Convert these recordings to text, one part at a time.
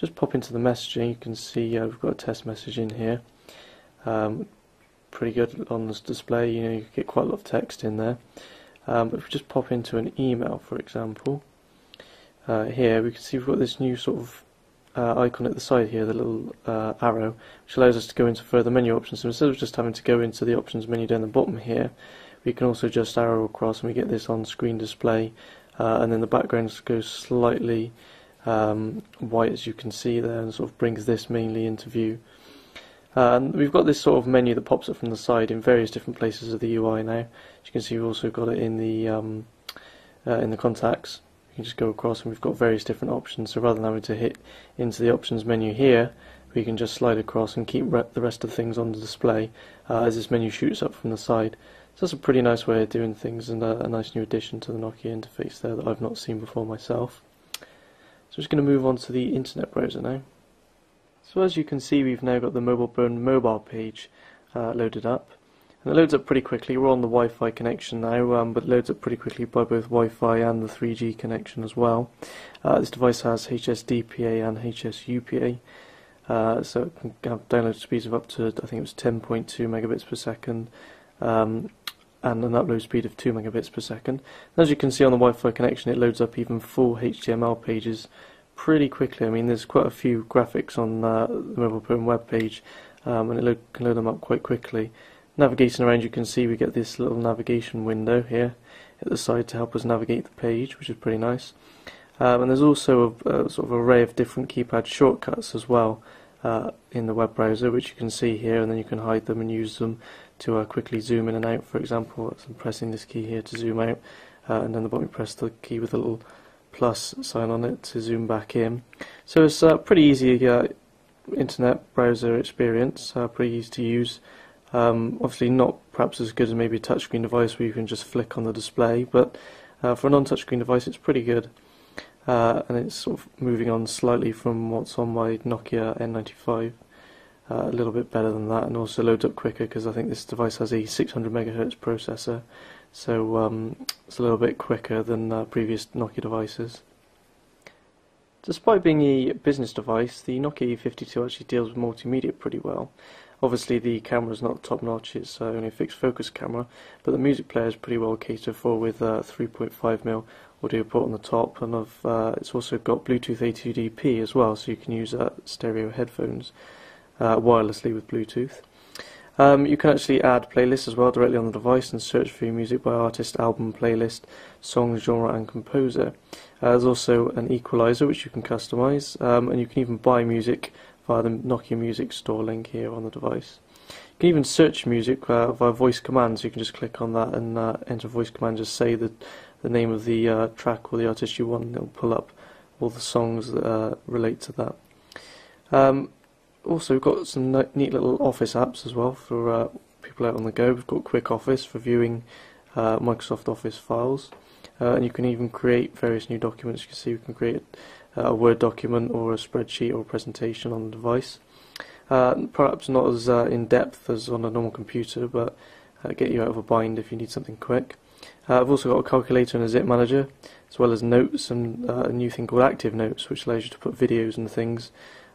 just pop into the messaging, you can see we've got a test message in here. Pretty good on this display, you get quite a lot of text in there. But if we just pop into an email, for example, here we can see we've got this new sort of icon at the side here, the little arrow, which allows us to go into further menu options. So instead of just having to go into the options menu down the bottom here, we can also just arrow across and we get this on-screen display, and then the background goes slightly white, as you can see there, and sort of brings this mainly into view. And we've got this sort of menu that pops up from the side in various different places of the UI now. As you can see, we've also got it in the contacts. You can just go across and we've got various different options, so rather than having to hit into the options menu here, we can just slide across and keep the rest of the things on the display as this menu shoots up from the side. So that's a pretty nice way of doing things, and a nice new addition to the Nokia interface there that I've not seen before myself. So I'm just going to move on to the internet browser now. So as you can see, we've now got the MobileBone mobile page loaded up. And it loads up pretty quickly. We're on the Wi-Fi connection now, but it loads up pretty quickly by both Wi-Fi and the 3G connection as well. This device has HSDPA and HSUPA, so it can have download speeds of up to, I think it was 10.2 megabits per second, and an upload speed of 2 megabits per second. And as you can see on the Wi-Fi connection, it loads up even full HTML pages pretty quickly. I mean, there's quite a few graphics on the MobileBone web page, and it can load them up quite quickly. Navigating around, you can see we get this little navigation window here at the side to help us navigate the page, which is pretty nice. And there's also a sort of array of different keypad shortcuts as well in the web browser, which you can see here, and then you can hide them and use them to quickly zoom in and out. For example, I'm pressing this key here to zoom out, and then the bottom you press the key with a little plus sign on it to zoom back in. So it's a pretty easy internet browser experience, pretty easy to use. Obviously not perhaps as good as maybe a touchscreen device where you can just flick on the display, but for a non-touchscreen device it's pretty good. And it's sort of moving on slightly from what's on my Nokia N95, a little bit better than that, and also loads up quicker because I think this device has a 600 MHz processor, so it's a little bit quicker than previous Nokia devices. Despite being a business device, the Nokia E52 actually deals with multimedia pretty well. Obviously the camera is not top notch, it's only a fixed focus camera, but the music player is pretty well catered for with 3.5mm audio port on the top, and it's also got Bluetooth A2DP as well, so you can use stereo headphones wirelessly with Bluetooth. You can actually add playlists as well directly on the device and search for your music by artist, album, playlist, song, genre and composer. There's also an equalizer which you can customize, and you can even buy music via the Nokia Music Store link here on the device. You can even search music via voice commands. You can just click on that and enter voice command, just say the name of the track or the artist you want, and it'll pull up all the songs that relate to that. Also, we've got some neat little Office apps as well for people out on the go. We've got Quick Office for viewing Microsoft Office files, and you can even create various new documents. You can see we can create a Word document or a spreadsheet or a presentation on the device. Perhaps not as in-depth as on a normal computer, but get you out of a bind if you need something quick. I've also got a calculator and a zip manager, as well as notes and a new thing called Active Notes, which allows you to put videos and things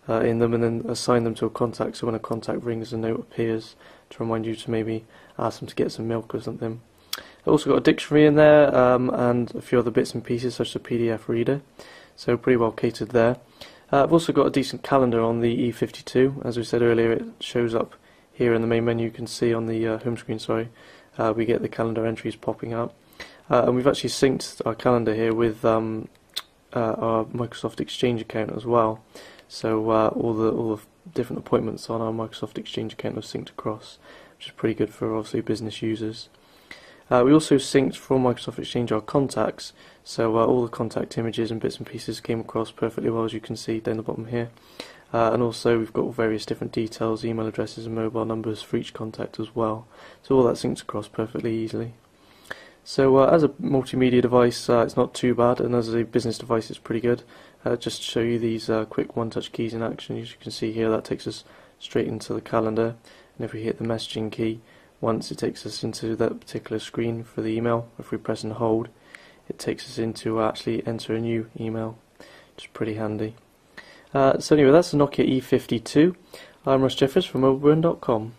in them and then assign them to a contact, so when a contact rings a note appears to remind you to maybe ask them to get some milk or something. I've also got a dictionary in there and a few other bits and pieces such as a PDF reader, so pretty well catered there. I've also got a decent calendar on the E52. As we said earlier, it shows up here in the main menu. You can see on the home screen, we get the calendar entries popping up. And we've actually synced our calendar here with our Microsoft Exchange account as well. So all the different appointments on our Microsoft Exchange account are synced across, which is pretty good for obviously business users. We also synced from Microsoft Exchange our contacts, so all the contact images and bits and pieces came across perfectly well, as you can see down the bottom here. And also we've got various different details, email addresses and mobile numbers for each contact as well. So all that syncs across perfectly easily. So as a multimedia device, it's not too bad, and as a business device it's pretty good. Just to show you these quick one-touch keys in action, as you can see here, that takes us straight into the calendar, and if we hit the messaging key once, it takes us into that particular screen for the email. If we press and hold, it takes us into actually enter a new email, which is pretty handy. So anyway, that's the Nokia E52. I'm Ross Jeffers from mobileruin.com.